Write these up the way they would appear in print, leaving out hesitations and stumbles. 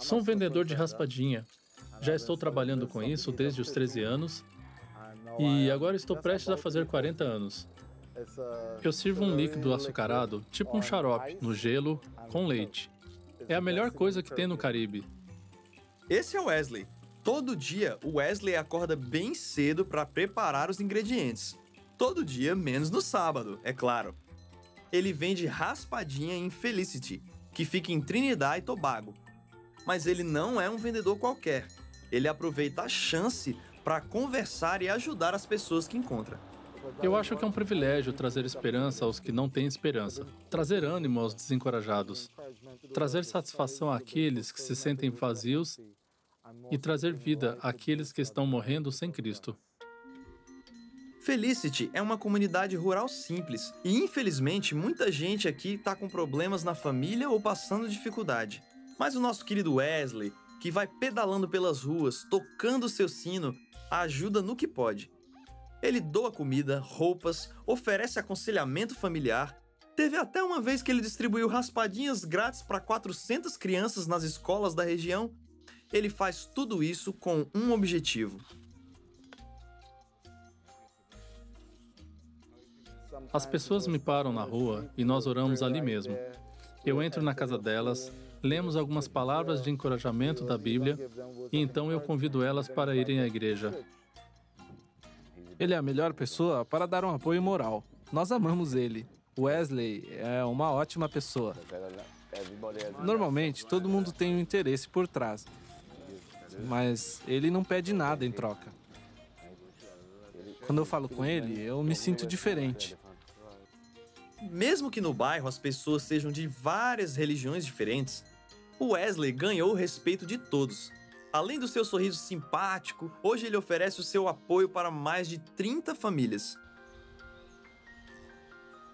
Sou um vendedor de raspadinha. Já estou trabalhando com isso desde os 13 anos e agora estou prestes a fazer 40 anos. Eu sirvo um líquido açucarado, tipo um xarope, no gelo, com leite. É a melhor coisa que tem no Caribe. Esse é o Wesley. Todo dia, o Wesley acorda bem cedo para preparar os ingredientes. Todo dia, menos no sábado, é claro. Ele vende raspadinha em Felicity, que fica em Trinidad e Tobago. Mas ele não é um vendedor qualquer. Ele aproveita a chance para conversar e ajudar as pessoas que encontra. Eu acho que é um privilégio trazer esperança aos que não têm esperança, trazer ânimo aos desencorajados, trazer satisfação àqueles que se sentem vazios e trazer vida àqueles que estão morrendo sem Cristo. Felicity é uma comunidade rural simples e, infelizmente, muita gente aqui está com problemas na família ou passando dificuldade. Mas o nosso querido Wesley, que vai pedalando pelas ruas, tocando seu sino, ajuda no que pode. Ele doa comida, roupas, oferece aconselhamento familiar. Teve até uma vez que ele distribuiu raspadinhas grátis para 400 crianças nas escolas da região. Ele faz tudo isso com um objetivo. As pessoas me param na rua e nós oramos ali mesmo. Eu entro na casa delas, lemos algumas palavras de encorajamento da Bíblia e então eu convido elas para irem à igreja. Ele é a melhor pessoa para dar um apoio moral. Nós amamos ele. Wesley é uma ótima pessoa. Normalmente, todo mundo tem um interesse por trás, mas ele não pede nada em troca. Quando eu falo com ele, eu me sinto diferente. Mesmo que no bairro as pessoas sejam de várias religiões diferentes, o Wesley ganhou o respeito de todos. Além do seu sorriso simpático, hoje ele oferece o seu apoio para mais de 30 famílias.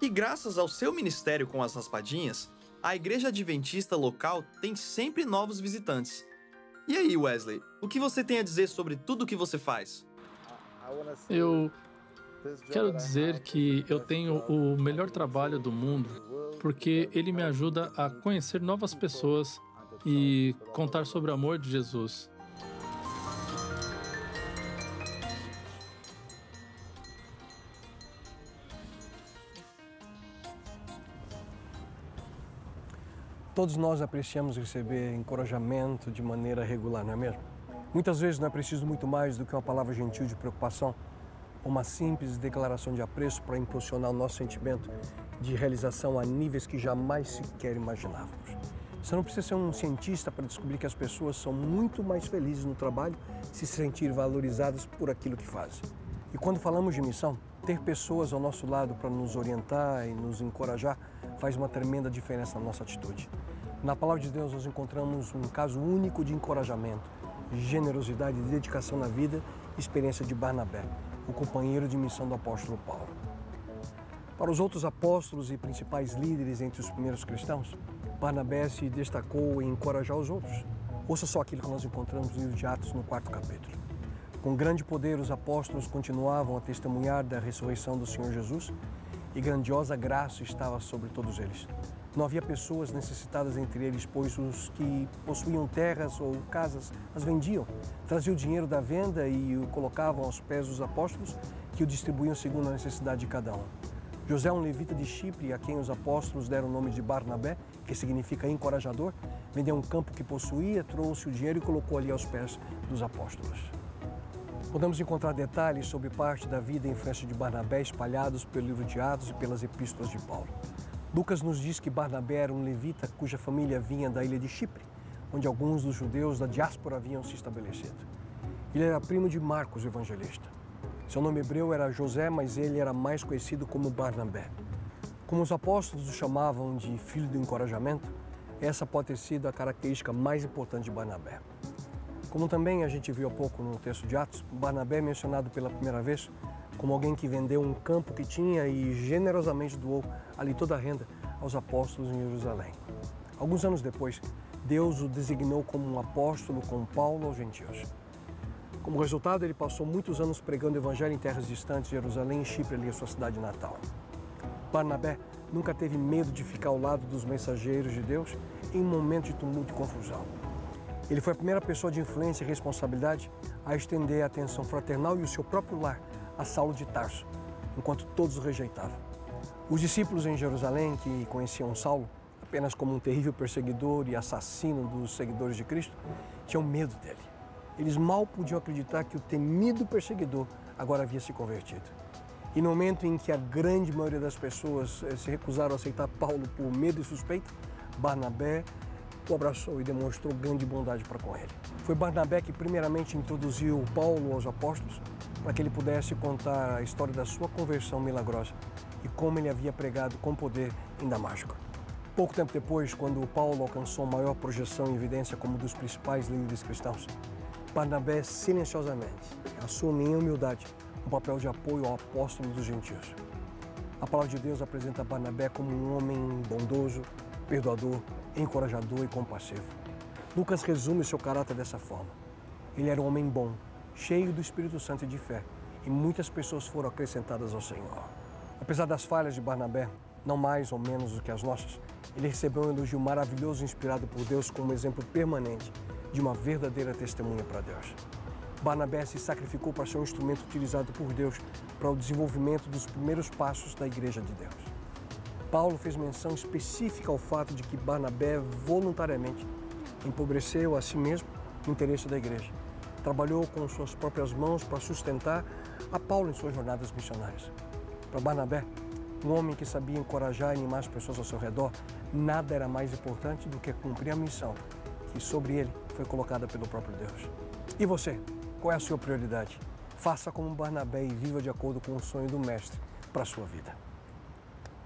E graças ao seu ministério com as raspadinhas, a igreja adventista local tem sempre novos visitantes. E aí, Wesley, o que você tem a dizer sobre tudo o que você faz? Eu quero dizer que eu tenho o melhor trabalho do mundo porque ele me ajuda a conhecer novas pessoas e contar sobre o amor de Jesus. Todos nós apreciamos receber encorajamento de maneira regular, não é mesmo? Muitas vezes não é preciso muito mais do que uma palavra gentil de preocupação, uma simples declaração de apreço para impulsionar o nosso sentimento de realização a níveis que jamais sequer imaginávamos. Você não precisa ser um cientista para descobrir que as pessoas são muito mais felizes no trabalho se sentir valorizadas por aquilo que fazem. E quando falamos de missão, ter pessoas ao nosso lado para nos orientar e nos encorajar faz uma tremenda diferença na nossa atitude. Na Palavra de Deus nós encontramos um caso único de encorajamento, generosidade e dedicação na vida, experiência de Barnabé, o companheiro de missão do apóstolo Paulo. Para os outros apóstolos e principais líderes entre os primeiros cristãos, Barnabé se destacou em encorajar os outros. Ouça só aquilo que nós encontramos no livro de Atos, no 4º capítulo. Com grande poder, os apóstolos continuavam a testemunhar da ressurreição do Senhor Jesus e grandiosa graça estava sobre todos eles. Não havia pessoas necessitadas entre eles, pois os que possuíam terras ou casas as vendiam, traziam o dinheiro da venda e o colocavam aos pés dos apóstolos, que o distribuíam segundo a necessidade de cada um. José, um levita de Chipre, a quem os apóstolos deram o nome de Barnabé, que significa encorajador, vendeu um campo que possuía, trouxe o dinheiro e colocou ali aos pés dos apóstolos. Podemos encontrar detalhes sobre parte da vida e influência de Barnabé espalhados pelo livro de Atos e pelas epístolas de Paulo. Lucas nos diz que Barnabé era um levita cuja família vinha da ilha de Chipre, onde alguns dos judeus da diáspora haviam se estabelecido. Ele era primo de Marcos, o evangelista. Seu nome hebreu era José, mas ele era mais conhecido como Barnabé. Como os apóstolos o chamavam de filho do encorajamento, essa pode ter sido a característica mais importante de Barnabé. Como também a gente viu há pouco no texto de Atos, Barnabé é mencionado pela primeira vez como alguém que vendeu um campo que tinha e generosamente doou ali toda a renda aos apóstolos em Jerusalém. Alguns anos depois, Deus o designou como um apóstolo com Paulo aos gentios. Como resultado, ele passou muitos anos pregando o evangelho em terras distantes de Jerusalém e Chipre, ali a sua cidade natal. Barnabé nunca teve medo de ficar ao lado dos mensageiros de Deus em um momento de tumulto e confusão. Ele foi a primeira pessoa de influência e responsabilidade a estender a atenção fraternal e o seu próprio lar a Saulo de Tarso, enquanto todos o rejeitavam. Os discípulos em Jerusalém, que conheciam Saulo apenas como um terrível perseguidor e assassino dos seguidores de Cristo, tinham medo dele. Eles mal podiam acreditar que o temido perseguidor agora havia se convertido. E no momento em que a grande maioria das pessoas se recusaram a aceitar Paulo por medo e suspeita, Barnabé o abraçou e demonstrou grande bondade para com ele. Foi Barnabé que primeiramente introduziu Paulo aos apóstolos para que ele pudesse contar a história da sua conversão milagrosa e como ele havia pregado com poder em Damasco. Pouco tempo depois, quando Paulo alcançou maior projeção e evidência como um dos principais líderes cristãos, Barnabé silenciosamente assume em humildade um papel de apoio ao apóstolo dos gentios. A palavra de Deus apresenta Barnabé como um homem bondoso, perdoador, encorajador e compassivo. Lucas resume seu caráter dessa forma. Ele era um homem bom, cheio do Espírito Santo e de fé, e muitas pessoas foram acrescentadas ao Senhor. Apesar das falhas de Barnabé, não mais ou menos do que as nossas, ele recebeu um elogio maravilhoso inspirado por Deus como exemplo permanente de uma verdadeira testemunha para Deus. Barnabé se sacrificou para ser um instrumento utilizado por Deus para o desenvolvimento dos primeiros passos da Igreja de Deus. Paulo fez menção específica ao fato de que Barnabé voluntariamente empobreceu a si mesmo no interesse da Igreja. Trabalhou com suas próprias mãos para sustentar a Paulo em suas jornadas missionárias. Para Barnabé, um homem que sabia encorajar e animar as pessoas ao seu redor, nada era mais importante do que cumprir a missão que sobre ele foi colocada pelo próprio Deus. E você? Qual é a sua prioridade? Faça como Barnabé e viva de acordo com o sonho do Mestre para a sua vida.